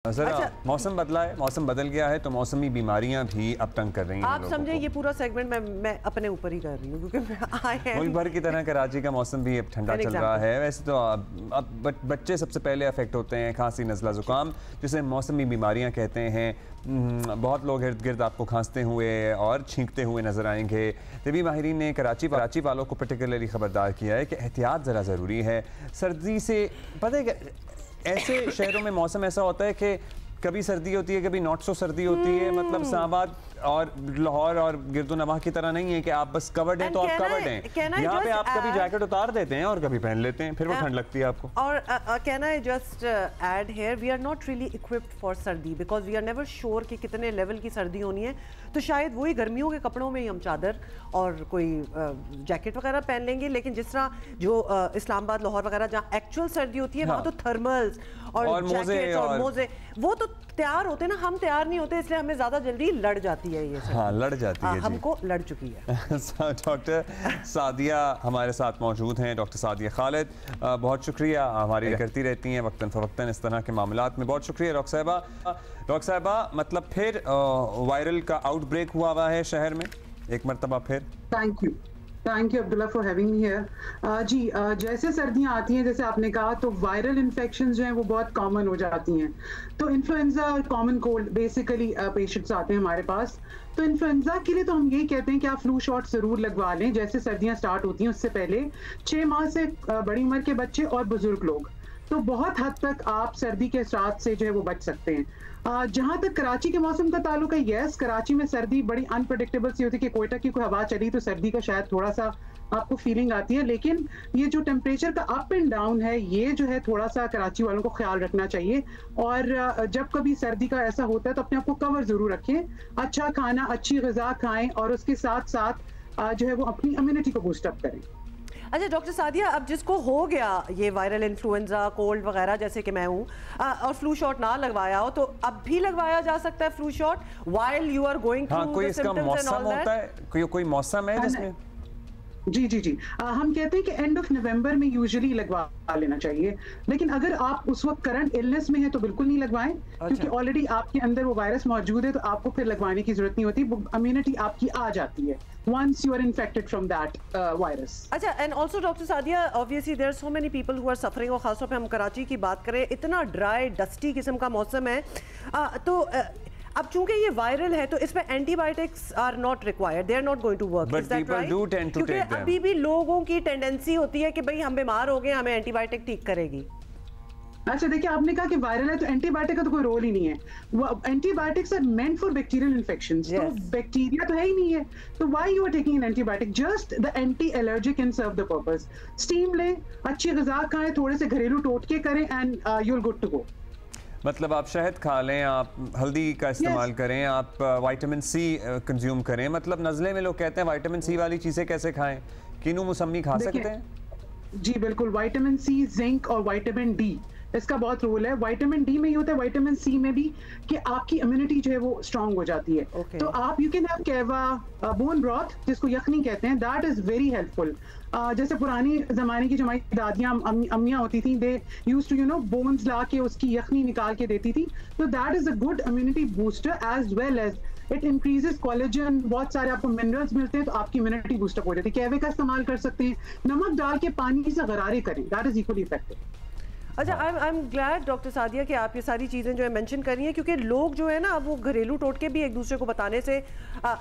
जरा अच्छा, मौसम बदला है, मौसम बदल गया है तो मौसमी बीमारियां भी अब तंग कर रही हैं। आप समझे ये पूरा सेगमेंट मैं अपने ऊपर ही कर रही हूँ क्योंकि मुल्क भर की तरह कराची का मौसम भी अब ठंडा चल रहा है। वैसे तो अब बच्चे सबसे पहले अफेक्ट होते हैं, खांसी नज़ला ज़ुकाम जिसे मौसमी बीमारियां कहते हैं। बहुत लोग इर्द गिर्द आपको खांसते हुए और छींकते हुए नजर आएंगे। तभी माहिरीन ने कराची वालों को पर्टिकुलरली खबरदार किया है कि एहतियात ज़रा ज़रूरी है सर्दी से। पता है कि ऐसे शहरों में मौसम ऐसा होता है कि कभी सर्दी होती है, कभी नॉट सो सर्दी होती है। मतलब इस्लामाबाद और लाहौर और गिरदोनवाह की तरह नहीं है कि आप बस कवर्ड हैं तो आप कवर्ड हैं। यहाँ पे आप कभी जैकेट उतार देते हैं और कभी पहन लेते हैं, फिर वो ठंड लगती है आपको। और can I just add here, we are not really equipped for सर्दी because we are never sure कि कितने लेवल की सर्दी होनी है। तो शायद वही गर्मियों के कपड़ों में ही हम चादर और कोई जैकेट वगैरह पहन लेंगे, लेकिन जिस तरह जो इस्लामाबाद लाहौर वगैरह जहाँ एक्चुअल सर्दी होती है वहाँ तो थर्मल्स और जैकेट्स और मोजे वो तो तैयार होते हैं ना, हम तैयार नहीं होते, इसलिए हमें ज़्यादा जल्दी लड़ जाती है ये। हाँ, लड़ जाती है, हमको लड़ चुकी है। डॉक्टर सादिया हमारे साथ मौजूद हैं, डॉक्टर सादिया खालिद। बहुत शुक्रिया, हमारी करती रहती हैं वक्तन फ़वक्तन इस तरह के मामलात में। बहुत शुक्रिया डॉक्टर साहिबा। डॉक्टर साहिबा, मतलब फिर वायरल का आउटब्रेक हुआ है शहर में एक मरतबा फिर। Thank you Abdullah for having me here. जी, जैसे सर्दियां आती हैं, जैसे आपने कहा, तो वायरल इन्फेक्शंस जो हैं वो बहुत कॉमन हो जाती हैं। तो इन्फ्लुएंजा और कॉमन कोल्ड बेसिकली पेशेंट्स आते हैं हमारे पास। तो इन्फ्लुएंजा के लिए तो हम यही कहते हैं कि आप फ्लू शॉट ज़रूर लगवा लें जैसे सर्दियां स्टार्ट होती हैं उससे पहले। 6 माह से बड़ी उम्र के बच्चे और बुजुर्ग लोग तो बहुत हद तक आप सर्दी के साथ से जो है वो बच सकते हैं। जहाँ तक कराची के मौसम का ताल्लुक है, यस, कराची में सर्दी बड़ी अनप्रेडिक्टेबल सी होती है कि कोयटा की कोई हवा चली तो सर्दी का शायद थोड़ा सा आपको फीलिंग आती है, लेकिन ये जो टेम्परेचर का अप एंड डाउन है ये जो है थोड़ा सा कराची वालों को ख्याल रखना चाहिए। और जब कभी सर्दी का ऐसा होता है तो अपने आप को कवर जरूर रखें, अच्छा खाना, अच्छी ग़िज़ा खाएं और उसके साथ साथ जो है वो अपनी इम्यूनिटी को बूस्टअप करें। अच्छा डॉक्टर सादिया, अब जिसको हो गया ये वायरल इन्फ्लुएंजा कोल्ड वगैरह जैसे कि मैं हूँ और फ्लू शॉट ना लगवाया हो तो अब भी लगवाया जा सकता है flu shot while you are going through the symptoms and all that? कोई मौसम है जिसमें? जी, हम कहते हैं कि एंड ऑफ नवंबर में यूजुअली लगवा लेना चाहिए, लेकिन अगर आप उस वक्त करंट इलनेस में है तो बिल्कुल नहीं लगवाएं। क्योंकि ऑलरेडी आपके अंदर वो वायरस मौजूद है तो आपको फिर लगवाने की जरूरत नहीं होती, इम्यूनिटी आपकी आ जाती है once you are infected from that virus. अच्छा, and also doctor Sadia, obviously there are so many people who are suffering और खासतौर पे हम कराची की बात करें, इतना ड्राई डस्टी किस्म का मौसम है। तो अब चूंकि ये वायरल है तो इसमें antibiotics are not required, they are not going to work, is that right? क्योंकि अभी भी लोगों की टेंडेंसी होती है कि भाई हम बीमार हो गए, हमें एंटीबायोटिक ठीक करेगी। अच्छा, देखिए, आपने कहा कि वायरल है तो एंटीबायोटिक का तो कोई रोल ही नहीं है। Antibiotics are meant for bacterial infections, तो बैक्टीरिया तो है ही नहीं है, तो why you are taking an antibiotic? Just the anti allergy can serve the purpose. Steam लें, अच्छी ग़िज़ा खाएं, थोड़े से घरेलू टोटके करें and you are good to go. मतलब आप शहद खा लें, आप हल्दी का इस्तेमाल करें, आप विटामिन सी कंज्यूम करें। मतलब नज़ले में लोग कहते हैं विटामिन सी वाली चीज़ें कैसे खाएं? किनू मौसमी खा सकते हैं? जी बिल्कुल, विटामिन सी, जिंक और विटामिन डी, इसका बहुत रोल है। विटामिन डी में ही होता है, विटामिन सी में भी, कि आपकी इम्यूनिटी जो है वो स्ट्रांग हो जाती है। तो आप यू कैन हैव कहवा, बोन ब्रॉथ जिसको यखनी कहते हैं, दैट इज वेरी हेल्पफुल। जैसे पुरानी ज़माने की जो हमारी दादियाँ अम्मियाँ होती थी, they used to you know bones ला के उसकी यखनी निकाल के देती थी, तो that is a good immunity booster as well as it increases collagen, बहुत सारे आपको मिनरल्स मिलते हैं तो आपकी इम्यूनिटी बूस्टअप हो जाती है। कहवे का इस्तेमाल कर सकते हैं, नमक डाल के पानी से गरारे करें, दैट इज इक्वली इफेक्टिव। अच्छा, I am glad doctor Sadia कि आप ये सारी चीज़ें जो है मेंशन कर रही हैं, क्योंकि लोग जो है ना वो घरेलू टोटके भी एक दूसरे को बताने से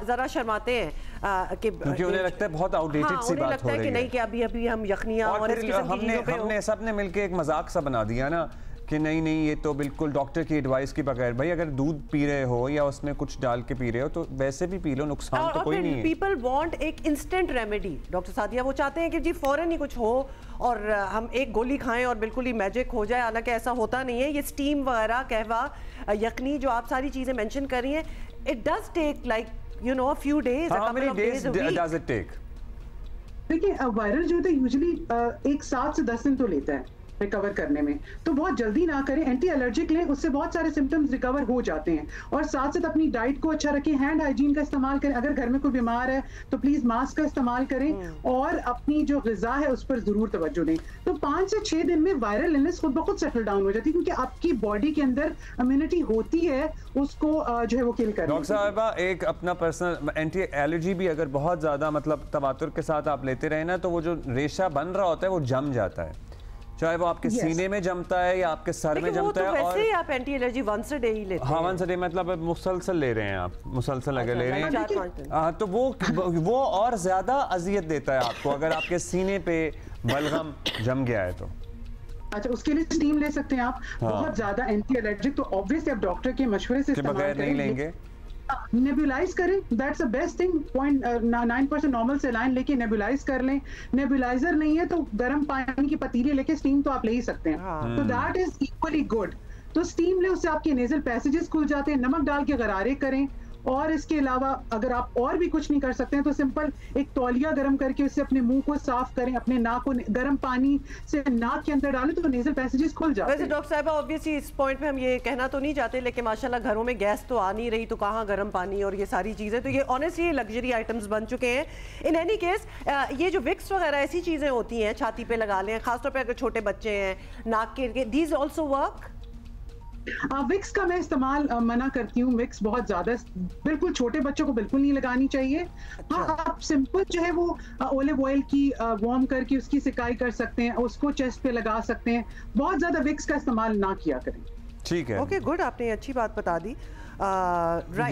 ज़रा शर्माते हैं क्योंकि उन्हें लगता है बहुत आउटडेटेड सी बात हो रही है कि नहीं कि अभी हम यखनियाँ और इस किस्म की चीज़ों पे हमने सबने मिलके एक मजाक सा बना दिया ना कि नहीं ये तो बिल्कुल डॉक्टर की एडवाइस के बगैर। भाई अगर दूध पी रहे हो या उसमें कुछ डाल के पी रहे हो तो वैसे भी पी लो, नुकसान तो कोई नहीं है। पीपल वांट एक इंस्टेंट रेमेडी डॉक्टर सादिया, वो चाहते हैं कि जी फौरन ही कुछ हो और हम एक गोली खाएं और बिल्कुल ही मैजिक हो जाए, हालांकि ऐसा होता नहीं है। ये स्टीम वगैरह, कहवा, यखनी, जो आप सारी चीज़ें मेंशन कर रही हैं, it does take like you know a few days, how many days does it take? देखिए, वायरल जो होता है यूजुअली एक 7 से 10 दिन तो लेता है। रिकवर करने में। तो बहुत जल्दी ना करें, एंटी एलर्जिक लें, उससे बहुत सारे सिम्टम्स रिकवर हो जाते हैं। और साथ साथ अपनी डाइट को अच्छा रखें, हैंड हाइजीन का इस्तेमाल करें, अगर घर में कोई बीमार है तो प्लीज मास्क का इस्तेमाल करें और अपनी जो ग़िज़ा है उस पर जरूर तवज्जो दें। तो 5 से 6 दिन में वायरल इलनेस खुद ब खुद सेटल डाउन हो जाती है, क्योंकि आपकी बॉडी के अंदर इम्यूनिटी होती है उसको जो है वो किल करने। डॉक्टर साहिबा, एक अपना पर्सनल एंटी एलर्जी भी अगर बहुत ज्यादा मतलब तवातुर के साथ आप लेते रहे ना, तो वो जो रेशा बन रहा होता है वो जम जाता है, चाहे वो आपके सीने में जमता है या आपके सर में जमता है। और वैसे ही आप anti allergy once a day ही लेते हैं। हाँ, वंस अ डे मतलब मुसलसल ले रहे हैं आप, मुसलसल अगर ले रहे हैं तो वो और ज्यादा अजियत देता है आपको अगर आपके सीने पे बलगम जम गया है तो। अच्छा, उसके लिए स्टीम ले सकते हैं आप। बहुत ज्यादा एंटी एलर्जिक तो ऑब्वियसली आप डॉक्टर के मशवरे से इस्तेमाल बगैर नहीं लेंगे। नेबुलाइज करें, that's the best thing. 0.9% normal saline लेके नेबुलाइज कर लें। नेबुलाइजर नहीं है तो गर्म पानी की पतीली लेके स्टीम तो आप ले ही सकते हैं, तो दैट इज इक्वली गुड। तो स्टीम ले, उससे आपके नेजल पैसेजेस खुल जाते हैं। नमक डाल के गरारे करें। और इसके अलावा अगर आप और भी कुछ नहीं कर सकते हैं तो सिंपल एक तौलिया गर्म करके उससे अपने मुंह को साफ करें, अपने नाक को गर्म पानी से नाक के अंदर डालें तो नेजल पैसेजेस खुल जाते हैं। वैसे डॉक्टर साहब ऑब्वियसली इस पॉइंट पे हम ये कहना तो नहीं चाहते, लेकिन माशाल्लाह घरों में गैस तो आ नहीं रही, तो कहाँ गर्म पानी और ये सारी चीज़ें, तो ये ऑनेस्टली लग्जरी आइटम्स बन चुके हैं। इन एनी केस ये जो विक्स वगैरह ऐसी चीज़ें होती हैं छाती पे लगा लें, खासतौर पर अगर छोटे बच्चे हैं, नाक के, दीज ऑल्सो वर्क? विक्स का मैं इस्तेमाल मना करती हूँ। विक्स बहुत ज्यादा बिल्कुल छोटे बच्चों को बिल्कुल नहीं लगानी चाहिए। हाँ, आप सिंपल जो है वो ओलिव ऑयल की वार्म करके उसकी सिकाई कर सकते हैं, उसको चेस्ट पे लगा सकते हैं। बहुत ज्यादा विक्स का इस्तेमाल ना किया करें। ठीक है, ओके गुड, आपने अच्छी बात बता दी।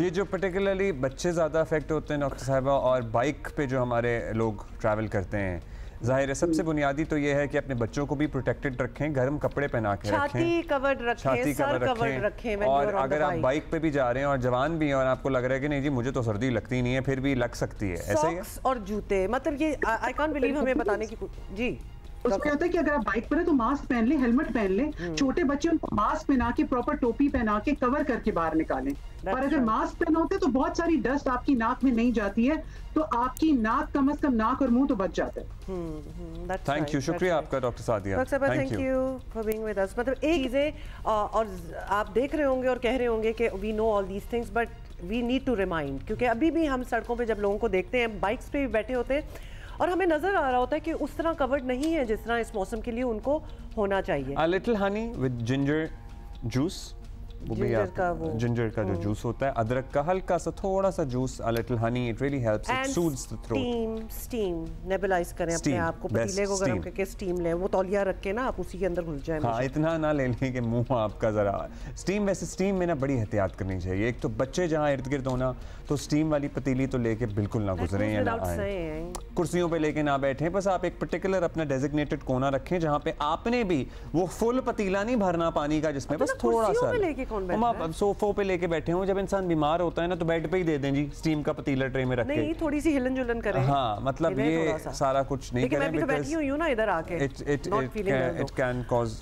ये जो पर्टिकुलरली बच्चे ज़्यादा अफेक्ट होते हैं डॉक्टर साहिबा, और बाइक पे जो हमारे लोग ट्रैवल करते हैं, जाहिर है सबसे बुनियादी तो ये है कि अपने बच्चों को भी प्रोटेक्टेड रखें, गर्म कपड़े पहना के रखें, छाती कवर्ड रखें, छाती कवर्ड रखें। और अगर आप बाइक पे भी जा रहे हैं और जवान भी हैं और आपको लग रहा है कि नहीं जी मुझे तो सर्दी लगती नहीं है, फिर भी लग सकती है, ऐसा ही है। और जूते, मतलब ये आई कांट बिलीव हमें बताने की जी उसमें होता है कि अगर आप बाइक पर है तो मास्क पहन ले, हेलमेट पहन ले। छोटे बच्चे उनको मास्क पहना के, प्रॉपर टोपी पहना के कवर करके बाहर निकालें। और अगर मास्क पहना होता है तो बहुत सारी डस्ट आपकी नाक में नहीं जाती है, तो आपकी नाक कम से कम नाक और मुंह तो बच जाता है। थैंक यू, शुक्रिया आपका doctor Sadia, thank you for being with us. मतलब एक चीज़ें और आप देख रहे होंगे और कह रहे होंगे कि we know all these things but we need to remind, क्योंकि अभी भी हम सड़कों पे जब लोगों को देखते हैं, बाइक्स पे भी बैठे होते हैं और हमें नजर आ रहा होता है कि उस तरह कवर्ड नहीं है जिस तरह इस मौसम के लिए उनको होना चाहिए। A little honey with ginger juice, ginger का जो जूस होता है, अदरक का हल्का सा थोड़ा सा juice, a little honey, it really helps, it soothes the throat। Steam nebulise करें अपने आप को, पतीले को गर्म करके स्टीम लें, वो तौलिया रख के ना आप उसी के अंदर घुल जाए। हाँ, इतना ना ले लें कि मुंह आपका जरा स्टीम। वैसे स्टीम में ना बड़ी एहतियात करनी चाहिए। एक तो बच्चे जहाँ इर्द गिर्द होना, तो स्टीम वाली पतीली तो लेके बिल्कुल ना गुजरें या ना आए, कुर्सियों पे लेके ना बैठें। बस आप एक पर्टिकुलर अपना डेजिग्नेटेड कोना रखें जहाँ पे आपने भी वो फुल पतीला नहीं भरना पानी का, जिसमें बस थोड़ा सा आप सोफों पे लेके बैठे हो। जब इंसान बीमार होता है ना तो बेड पे ही दे दें जी स्टीम का पतीला ट्रे में रख के, नहीं थोड़ी सी हिलन जुलन करें। हाँ, मतलब ये सारा कुछ नहीं करें, मैं भी तो बैठी हुई हूं ना इधर आके, it can cause